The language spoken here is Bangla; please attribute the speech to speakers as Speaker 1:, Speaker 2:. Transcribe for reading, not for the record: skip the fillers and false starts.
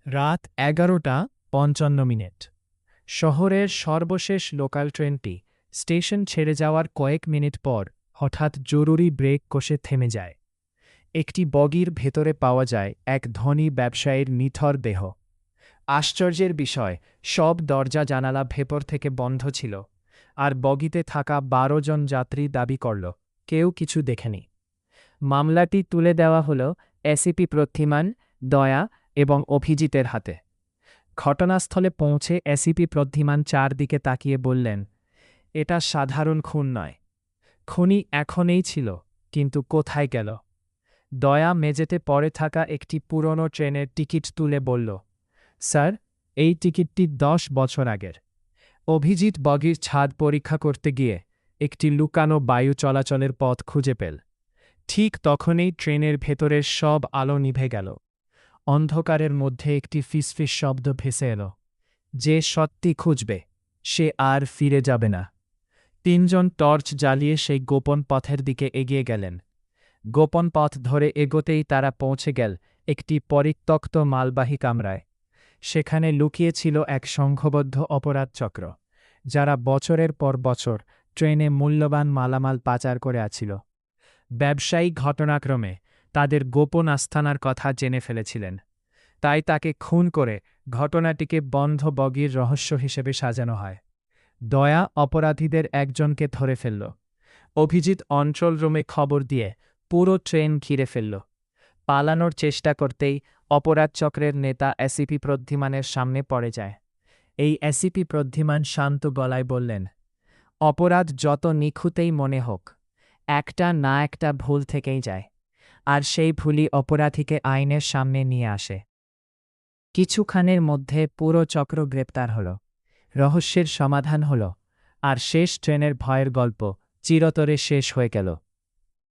Speaker 1: রাত 11:55। শহরের সর্বশেষ লোকাল ট্রেনটি স্টেশন ছেড়ে যাওয়ার কয়েক মিনিট পর হঠাৎ জরুরি ব্রেক কষে থেমে যায়। একটি বগির ভেতরে পাওয়া যায় এক ধনী ব্যবসায়ীর নিথর দেহ। আশ্চর্যের বিষয়, সব দরজা জানালা ভেতর থেকে বন্ধ ছিল, আর বগিতে থাকা 12 জন যাত্রী দাবি করল কেউ কিছু দেখেনি। মামলাটি তুলে দেওয়া হল এসিপি প্রদ্যুম্ন, দয়া এবং অভিজিতের হাতে। ঘটনাস্থলে পৌঁছে এসিপি প্রদ্যুম্ন চারদিকে তাকিয়ে বললেন, এটা সাধারণ খুন নয়। খুনি এখনই ছিল, কিন্তু কোথায় গেল? দয়া মেঝেতে পড়ে থাকা একটি পুরনো ট্রেনের টিকিট তুলে বলল, স্যার, এই টিকিটটি 10 বছর আগের। অভিজিৎ বগির ছাদ পরীক্ষা করতে গিয়ে একটি লুকানো বায়ু চলাচলের পথ খুঁজে পেল। ঠিক তখনই ট্রেনের ভেতরের সব আলো নিভে গেল। অন্ধকারের মধ্যে একটি ফিসফিস শব্দ ভেসে এল, যে সত্যি খুঁজবে সে আর ফিরে যাবে না। 3 জন টর্চ জ্বালিয়ে সেই গোপন পথের দিকে এগিয়ে গেলেন। গোপন পথ ধরে এগোতেই তারা পৌঁছে গেল একটি পরিত্যক্ত মালবাহী কামরায়। সেখানে লুকিয়ে ছিল এক সংঘবদ্ধ অপরাধ চক্র, যারা বছরের পর বছর ট্রেনে মূল্যবান মালামাল পাচার করে আছিল। ব্যবসায়ী ঘটনাক্রমে তাদের গোপন আস্থানার কথা জেনে ফেলেছিলেন, তাই তাকে খুন করে ঘটনাটিকে বন্ধ বগির রহস্য হিসেবে সাজানো হয়। দয়া অপরাধীদের একজনকে ধরে ফেলল। অভিজিৎ অঞ্চল রুমে খবর দিয়ে পুরো ট্রেন ঘিরে ফেলল। পালানোর চেষ্টা করতেই অপরাধ চক্রের নেতা এসিপি প্রদ্যুম্নের সামনে পড়ে যায়। এই এসিপি প্রদ্যুম্ন শান্ত গলায় বললেন, অপরাধ যত নিখুঁতেই মনে হোক, একটা না একটা ভুল থেকেই যায়, আর সেই ভুলই অপরাধীকে আইনের সামনে নিয়ে আসে। কিছুক্ষণের মধ্যে পুরো চক্র গ্রেপ্তার হল, রহস্যের সমাধান হল, আর শেষ ট্রেনের ভয়ের গল্প চিরতরে শেষ হয়ে গেল।